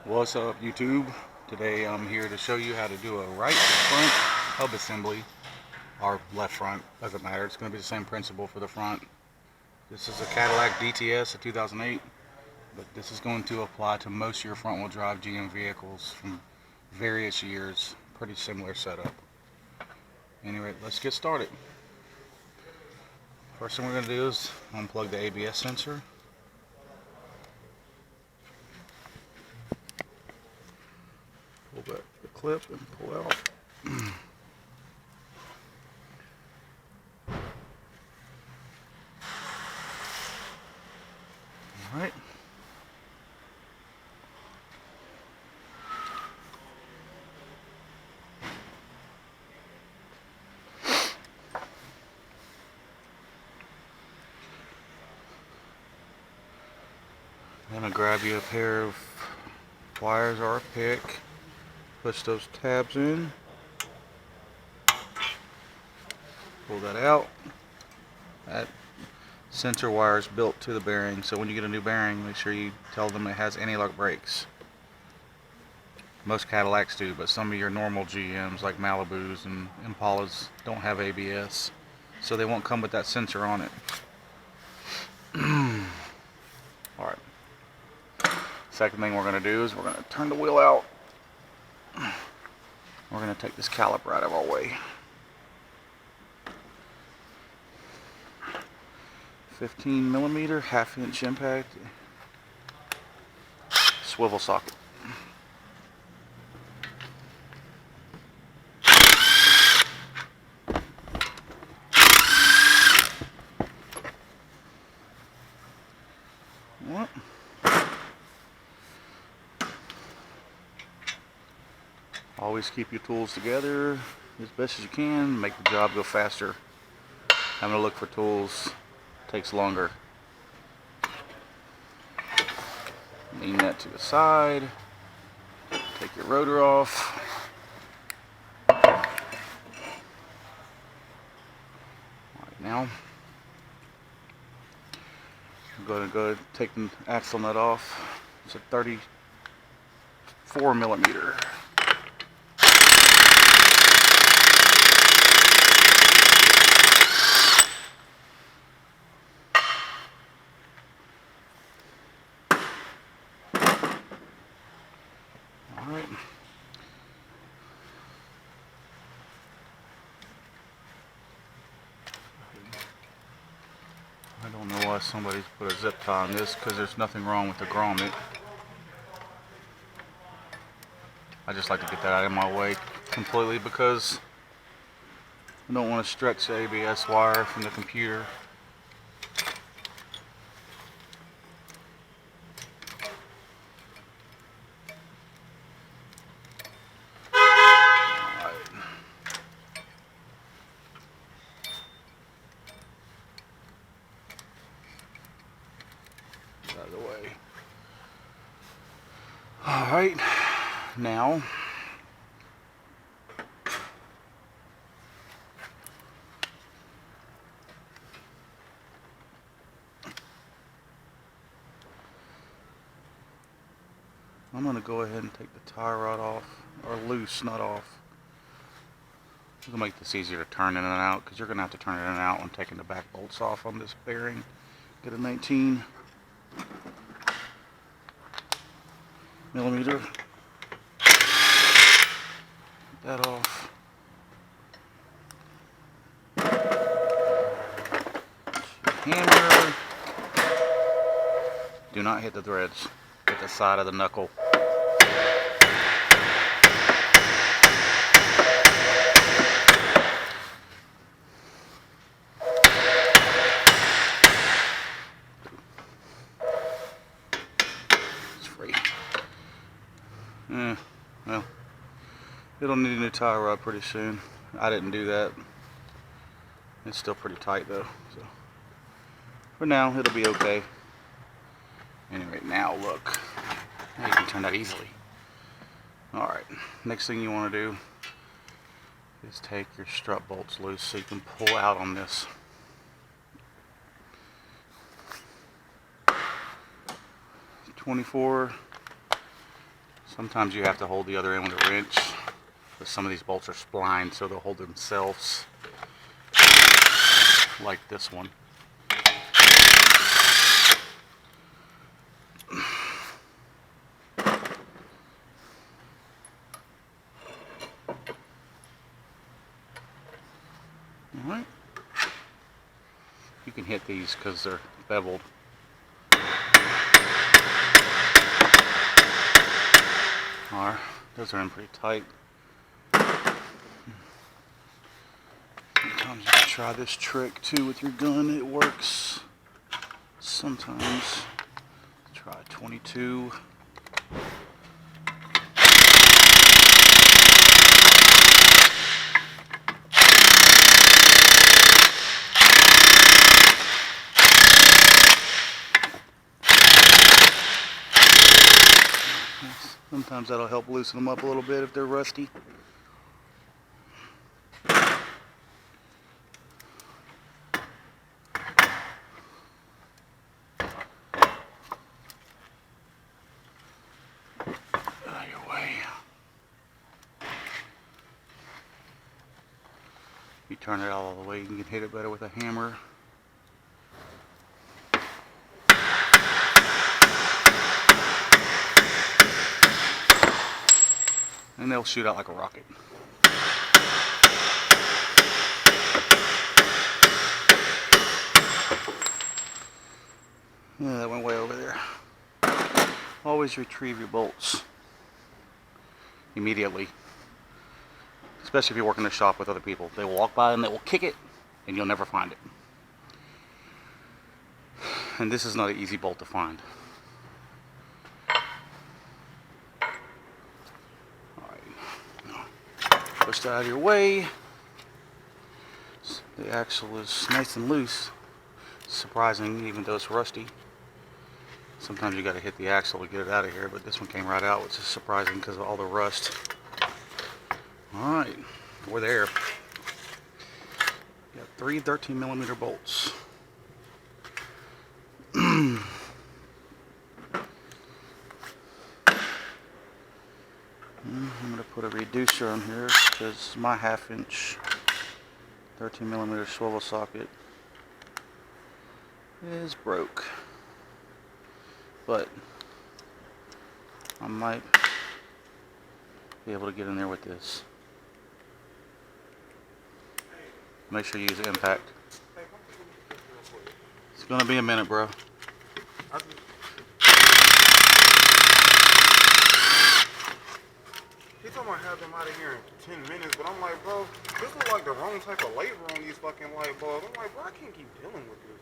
What's up, YouTube? Today I'm here to show you how to do a right front hub assembly, or left front, doesn't matter. It's going to be the same principle for the front. This is a Cadillac DTS of 2008, but this is going to apply to most of your front wheel drive GM vehicles from various years. Pretty similar setup. Anyway, let's get started. First thing we're going to do is unplug the ABS sensor. Pull back the clip and pull out. Alright. I'm going to grab you a pair of pliers or a pick. Push those tabs in. Pull that out. That sensor wire is built to the bearing, so when you get a new bearing, make sure you tell them it has anti-lock brakes. Most Cadillacs do, but some of your normal GMs like Malibus and Impalas don't have ABS, so they won't come with that sensor on it. Alright. Second thing we're going to do is we're going to turn the wheel out. We're going to take this caliper out of our way. 15mm, 1/2 inch impact, swivel socket. What? Always keep your tools together as best as you can. Make the job go faster. Having to look for tools takes longer. Lean that to the side. Take your rotor off. Alright, now I'm going to go take the axle nut off. It's a 34mm. Alright. I don't know why somebody's put a zip tie on this, because there's nothing wrong with the grommet. I just like to get that out of my way completely because I don't want to stretch the ABS wire from the computer. Out of the way. Alright, now I'm going to go ahead and take the tie rod off, or loose nut off. It'll make this easier to turn in and out, because you're going to have to turn it in and out when taking the back bolts off on this bearing. Get a 19mm. Get that off. Hammer. Do not hit the threads. Hit the side of the knuckle. It's free. Well, it'll need a new tie rod pretty soon. I didn't do that. It's still pretty tight though, so for now it'll be okay. Anyway, now look. Now you can turn that easily. Alright, next thing you want to do is take your strut bolts loose so you can pull out on this. 24 Sometimes you have to hold the other end with a wrench, but some of these bolts are splined, so they'll hold themselves, like this one. Alright. You can hit these because they're beveled. Alright, those are in pretty tight. Sometimes you can try this trick too with your gun, it works. Sometimes. Try 22. Sometimes that'll help loosen them up a little bit if they're rusty. Out of your way. You turn it all the way, you can hit it better with a hammer. And they'll shoot out like a rocket. Yeah, that went way over there. Always retrieve your bolts immediately. Especially if you work in a shop with other people. They will walk by and they will kick it and you'll never find it. And this is not an easy bolt to find. Push that out of your way. The axle is nice and loose. Surprising, even though it's rusty. Sometimes you got to hit the axle to get it out of here, but this one came right out, which is surprising because of all the rust. Alright, we're there. Got 3 13mm bolts. I'm going to put a reducer on here because my 1/2 inch 13mm swivel socket is broke. But I might be able to get in there with this. Make sure you use impact. It's going to be a minute, bro. He told me I have them out of here in 10 minutes, but I'm like, bro, this is like the wrong type of labor on these fucking light bulbs. I'm like, bro, I can't keep dealing with this.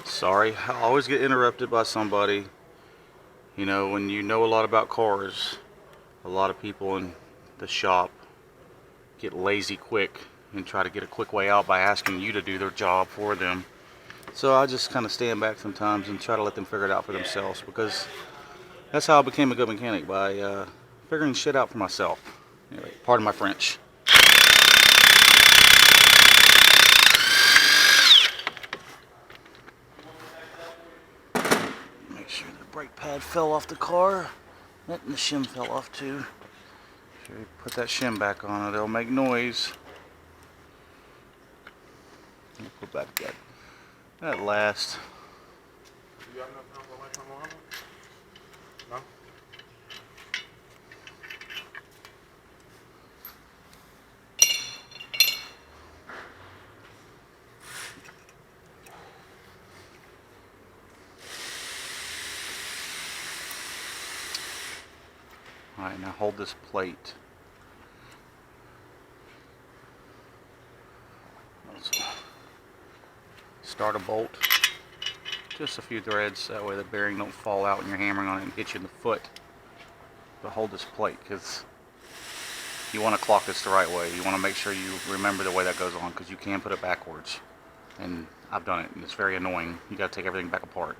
Sorry, I always get interrupted by somebody. You know, when you know a lot about cars, a lot of people in the shop get lazy quick and try to get a quick way out by asking you to do their job for them. So I just kind of stand back sometimes and try to let them figure it out for themselves, because that's how I became a good mechanic, by figuring shit out for myself. Anyway, pardon my French. Make sure the brake pad fell off the car. And the shim fell off too. Make sure you put that shim back on it, it'll make noise. We'll put back that last. You got enough time for lifetime alignment? No? Alright, now hold this plate. Start a bolt. Just a few threads, that way the bearing don't fall out when you're hammering on it and hit you in the foot. But hold this plate, because you want to clock this the right way. You want to make sure you remember the way that goes on, because you can put it backwards. And I've done it, and it's very annoying. You got to take everything back apart.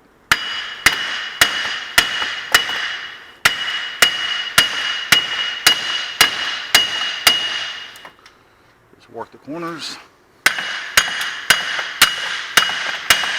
Just work the corners.